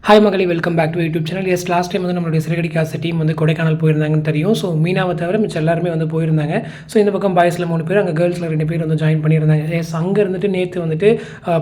Hi மகளே, welcome back to YouTube channel. Yes, last time வந்து நம்மளுடைய சிறகடி காசு டீம் வந்து கொடைக்கானல் போயிருந்தாங்கன்னு தெரியும். ஸோ மீனாவை தவிர மிச்சம் எல்லாருமே வந்து போயிருந்தாங்க. ஸோ இந்த பக்கம் பாய்ஸில் 3 பேர், அங்கே கேர்ள்ஸில் 2 பேர் வந்து ஜாயின் பண்ணியிருந்தாங்க. எஸ், அங்கே இருந்துட்டு நேற்று வந்துட்டு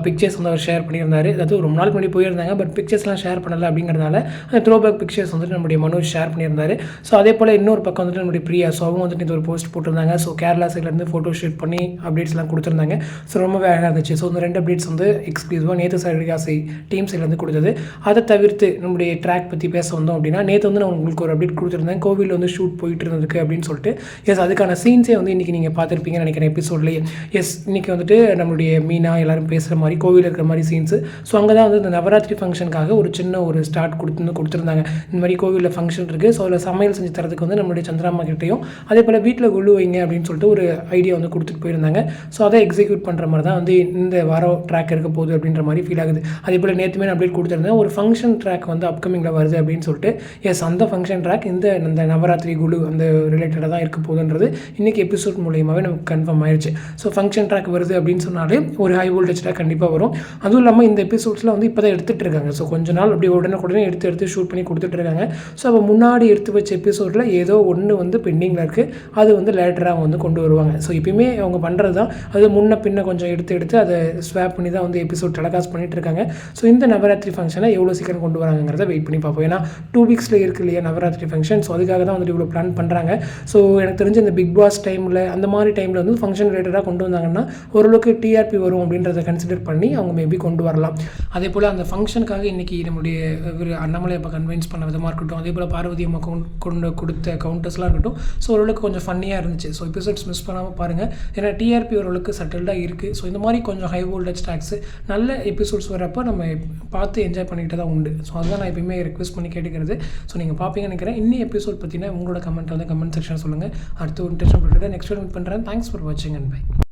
பிக்சர்ஸ் வந்து அவர் ஷேர் பண்ணியிருந்தார். அதாவது ரொம்ப நாள் முன்னாடி போயிருந்தாங்க, பட் பிக்சர்ஸ்லாம் ஷேர் பண்ணலை அப்படிங்கிறதுனால அந்த த்ரோ பேக் பிக்சர்ஸ் வந்துட்டு நம்முடைய மனோஜ் ஷேர் பண்ணியிருந்தார். ஸோ அதே போல் இன்னொரு பக்கம் வந்துட்டு நம்முடைய பிரியா, ஸோ அவங்க வந்துட்டு ஒரு போஸ்ட் போட்டிருந்தாங்க. ஸோ கேரளா சைட்லேருந்து ஃபோட்டோ ஷூட் பண்ணி அப்டேட்ஸ்லாம் கொடுத்துருந்தாங்க. ஸோ ரொம்பவே அழகாக இருந்துச்சு. ஸோ இந்த 2 அப்டேட்ஸ் வந்து எக்ஸ்க்ளூசிவாக நேற்று சிறகடி காசு டீம் சைட்லேருந்து கொடுத்தது. அதை தவிர்த்து நம்முடைய ட்ராக் பற்றி பேச வந்தோம் அப்படின்னா, நேற்று வந்து நான் உங்களுக்கு ஒரு அப்டேட் கொடுத்துருந்தேன், கோவிலில் வந்து ஷூட் போயிட்டு இருந்ததுக்கு அப்படின்னு சொல்லிட்டு. எஸ், அதுக்கான சீன்ஸே வந்து இன்றைக்கி நீங்கள் பார்த்துருப்பீங்கன்னு நினைக்கிறேன் எபிசோட்லேயே. எஸ், இன்றைக்கி வந்துட்டு நம்மளுடைய மீனா எல்லோரும் பேசுகிற மாதிரி கோவில் இருக்கிற மாதிரி சீன்ஸு. ஸோ அங்கே தான் வந்து இந்த நவராத்திரி ஃபங்க்ஷனுக்காக ஒரு சின்ன ஒரு ஸ்டார்ட் கொடுத்துருந்தாங்க. இந்த மாதிரி கோவிலில் ஃபங்க்ஷன் இருக்குது, ஸோ அதில் சமையல் செஞ்சு தரதுக்கு வந்து நம்மளுடைய சந்திராமா கிட்டையும் அதே போல் வீட்டில் குழு வைங்க அப்படின்னு சொல்லிட்டு ஒரு ஐடியா வந்து கொடுத்துட்டு போயிருந்தாங்க. ஸோ அதை எக்ஸிக்யூட் பண்ணுற மாதிரி தான் வந்து இந்த வாரம் ட்ராக் இருக்க போகுது அப்படின்ற மாதிரி ஃபீல் ஆகுது. அதே போல் நேற்றுமே நான் அப்டேட் கொடுத்துருந்தேன், ஒரு ஃபங்க்ஷன் ட்ராக் வந்து அப்கமிங்கில் வருது அப்படின்னு சொல்லிட்டு. எஸ், அந்த ஃபங்க்ஷன் ட்ராக் இந்த நவராத்திரி குழு அந்த ரிலேட்டடாக தான் இருக்க போகுதுன்றது இன்றைக்கி எபிசோட் மூலியமாகவே நமக்கு கன்ஃபார்ம் ஆயிடுச்சு. ஸோ ஃபங்க்ஷன் ட்ராக் வருது அப்படின்னு சொன்னாலே ஒரு ஹை வோல்டேஜ் ட்ராக் கண்டிப்பாக வரும். அதுவும் இல்லாமல் இந்த எபிசோட்ஸில் வந்து இப்போ தான் எடுத்துகிட்டு இருக்காங்க. ஸோ கொஞ்ச நாள் அப்படி உடனே எடுத்து ஷூட் பண்ணி கொடுத்துட்டு இருக்காங்க. ஸோ அப்போ முன்னாடி எடுத்து வச்ச எபிசோடில் ஏதோ ஒன்று வந்து பெண்டிங்கில் இருக்குது, அது வந்து லேட்டராக வந்து கொண்டு வருவாங்க. ஸோ எப்பயுமே அவங்க பண்ணுறது தான், அது முன்ன பின்ன கொஞ்சம் எடுத்து அதை ஸ்வாப் பண்ணி தான் வந்து எபிசோட் டெலகாஸ்ட் பண்ணிட்டு இருக்காங்க. ஸோ இந்த நவராத்திரி ஃபங்க்ஷனை எவ்வளோ சீக்கிரம் கொண்டு வராங்கிறத வெயிட் பண்ணி பார்ப்போம். ஏன்னா 2 வீக்ஸில் இருக்குது இல்லையா நவராத்திரி ஃபங்க்ஷன். ஸோ அதுக்காக தான் வந்துட்டு இவ்வளோ பிளான் பண்ணுறாங்க. ஸோ எனக்கு தெரிஞ்சு இந்த பிக் பாஸ் டைமில் அந்த மாதிரி டைமில் வந்து ஃபங்க்ஷன் ரிலேட்டடாக கொண்டு வந்தாங்கன்னா ஓரளவுக்கு டிஆர்பி வரும் அப்படின்றத கன்சிடர் பண்ணி அவங்க மேபி கொண்டு வரலாம். அதே போல் அந்த ஃபங்க்ஷனுக்காக இன்றைக்கி நம்முடைய அண்ணாமலை அப்போ கன்வின்ஸ் பண்ண விதமாக இருக்கட்டும், அதே போல் பார்வதி அம்மா கொண்டு கொடுத்த கவுண்டர்ஸ்லாம் இருக்கட்டும். ஸோ ஓரளவுக்கு கொஞ்சம் ஃபன்னியாக இருந்துச்சு. ஸோ எபிசோட்ஸ் மிஸ் பண்ணாமல் பாருங்கள். ஏன்னா டிஆர்பி ஓரளவுக்கு செட்டில்டாக இருக்குது. ஸோ இந்த மாதிரி கொஞ்சம் ஹை வோல்டேஜ் ட்ராக்ஸ் நல்ல எபிசோட்ஸ் வரப்போ நம்ம பார்த்து என்ஜாய் பண்ணிக்கிட்டு தான் உண்டு. ஸோ அதுதான் நான் எப்பயுமே ரெக்வெஸ்ட் பண்ணி கேட்டுக்கிறது. ஸோ நீங்கள் பார்ப்பீங்கன்னு நினைக்கிறேன். இன்னும் எபிசோட் பற்றினா உங்களோட கமெண்ட் வந்து கமெண்ட் செக்ஷன் சொல்லுங்கள். அடுத்து ஒரு இன்ட்ரெஸ்ட் போட்டுட்டு நெக்ஸ்ட் மீட் பண்ணுறேன். தேங்க்ஸ் ஃபார் வாட்சிங் அண்ட் பை.